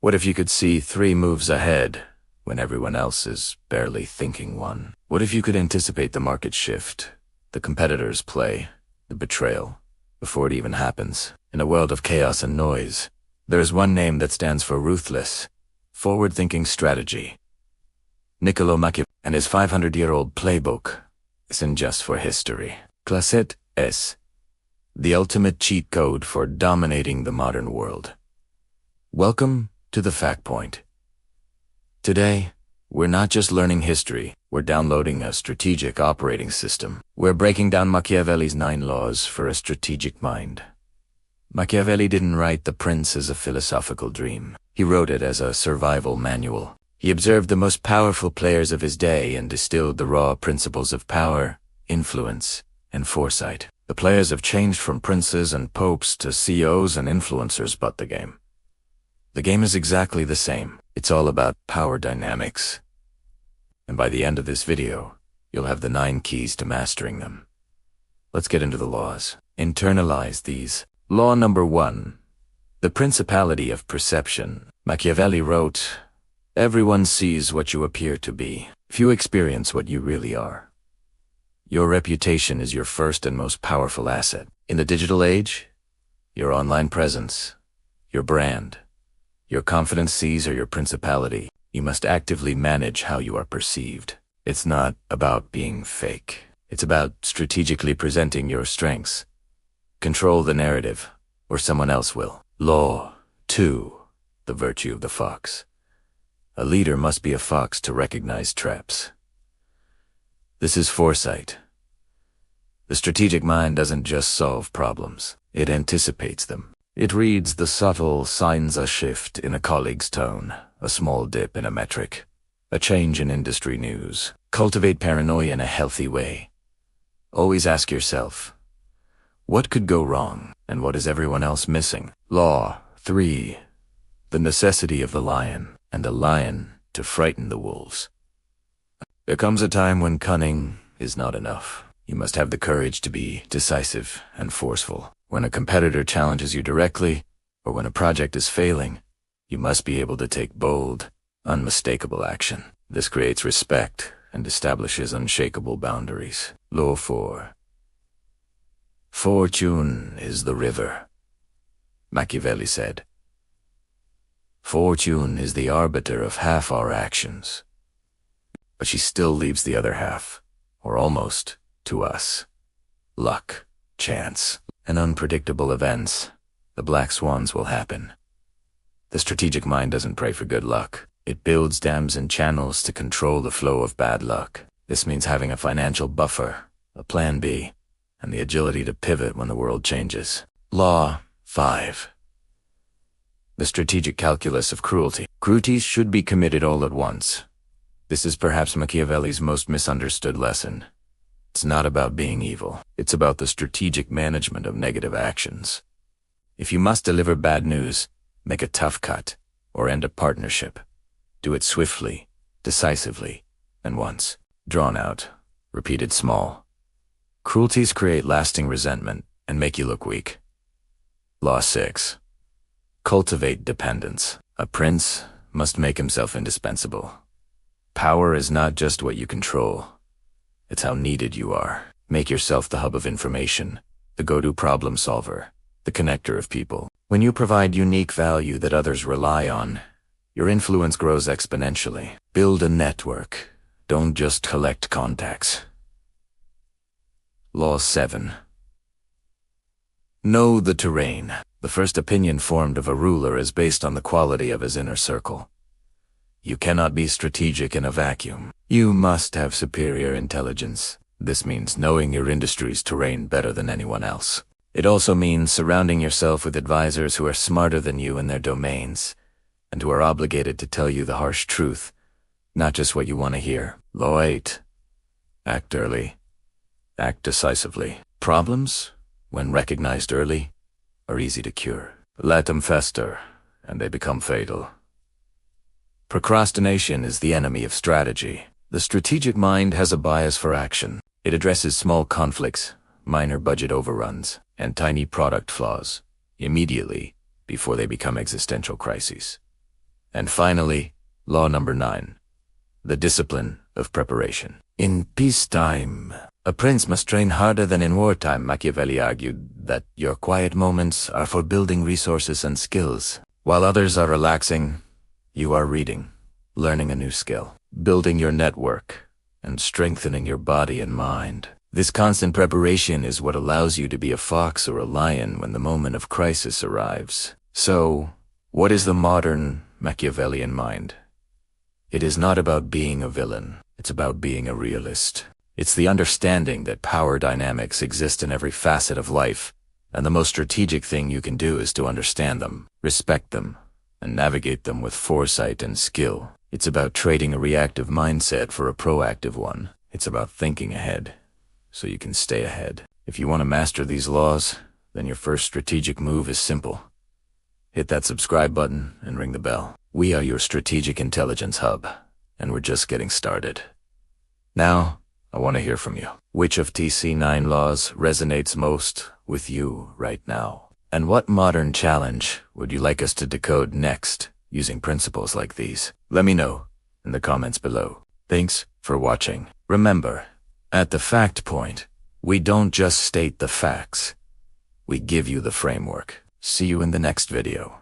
What if you could see 3 moves ahead when everyone else is barely thinking one? What if you could anticipate the market shift, the competitor's play, the betrayal, before it even happens? In a world of chaos and noise, there is one name that stands for ruthless, forward-thinking strategy. Niccolo Machiavelli and his 500-year-old playbook isn't just for history. Classette S, the ultimate cheat code for dominating the modern world. Welcome to the Fact Point. Today, we're not just learning history, we're downloading a strategic operating system. We're breaking down Machiavelli's 9 laws for a strategic mind. Machiavelli didn't write The Prince as a philosophical dream. He wrote it as a survival manual. He observed the most powerful players of his day and distilled the raw principles of power, influence, and foresight. The players have changed from princes and popes to CEOs and influencers, but the game is exactly the same. It's all about power dynamics. And by the end of this video, you'll have the 9 keys to mastering them. Let's get into the laws. Internalize these. Law number 1. The principality of perception. Machiavelli wrote, "Everyone sees what you appear to be. Few experience what you really are." Your reputation is your first and most powerful asset. In the digital age, your online presence, your brand, your confidence sees are your principality. You must actively manage how you are perceived. It's not about being fake. It's about strategically presenting your strengths. Control the narrative, or someone else will. Law 2. The virtue of the fox. A leader must be a fox to recognize traps. This is foresight. The strategic mind doesn't just solve problems, it anticipates them. It reads the subtle signs: a shift in a colleague's tone, a small dip in a metric, a change in industry news. Cultivate paranoia in a healthy way. Always ask yourself, what could go wrong, and what is everyone else missing? Law 3. The necessity of the lion, and a lion to frighten the wolves. There comes a time when cunning is not enough. You must have the courage to be decisive and forceful. When a competitor challenges you directly, or when a project is failing, you must be able to take bold, unmistakable action. This creates respect and establishes unshakable boundaries. Law 4. Fortune is the river. Machiavelli said, "Fortune is the arbiter of half our actions, but she still leaves the other half, or almost, to us. Luck, chance, and unpredictable events. The black swans will happen." The strategic mind doesn't pray for good luck. It builds dams and channels to control the flow of bad luck. This means having a financial buffer, a plan B, and the agility to pivot when the world changes. Law 5. The strategic calculus of cruelty. Cruelties should be committed all at once. This is perhaps Machiavelli's most misunderstood lesson. It's not about being evil. It's about the strategic management of negative actions. If you must deliver bad news, make a tough cut, or end a partnership. Do it swiftly, decisively, and once. Drawn out, repeated small. Cruelties create lasting resentment and make you look weak. Law 6. Cultivate dependence. A prince must make himself indispensable. Power is not just what you control. It's how needed you are. Make yourself the hub of information, the go-to problem solver, the connector of people. When you provide unique value that others rely on, your influence grows exponentially. Build a network. Don't just collect contacts. Law 7. Know the terrain. The first opinion formed of a ruler is based on the quality of his inner circle. You cannot be strategic in a vacuum. You must have superior intelligence. This means knowing your industry's terrain better than anyone else. It also means surrounding yourself with advisors who are smarter than you in their domains, and who are obligated to tell you the harsh truth, not just what you want to hear. Law 8. Act early. Act decisively. Problems, when recognized early, are easy to cure. Let them fester, and they become fatal. Procrastination is the enemy of strategy. The strategic mind has a bias for action. It addresses small conflicts, minor budget overruns, and tiny product flaws immediately before they become existential crises. And finally, law number 9, the discipline of preparation. In peacetime, a prince must train harder than in wartime. Machiavelli argued that your quiet moments are for building resources and skills. While others are relaxing, you are reading, learning a new skill, building your network, and strengthening your body and mind. This constant preparation is what allows you to be a fox or a lion when the moment of crisis arrives. So, what is the modern Machiavellian mind? It is not about being a villain. It's about being a realist. It's the understanding that power dynamics exist in every facet of life, and the most strategic thing you can do is to understand them, respect them, and navigate them with foresight and skill. It's about trading a reactive mindset for a proactive one. It's about thinking ahead, so you can stay ahead. If you want to master these laws, then your first strategic move is simple. Hit that subscribe button and ring the bell. We are your strategic intelligence hub, and we're just getting started. Now, I want to hear from you. Which of TC9 laws resonates most with you right now? And what modern challenge would you like us to decode next using principles like these? Let me know in the comments below. Thanks for watching. Remember, at the fact point, we don't just state the facts. We give you the framework. See you in the next video.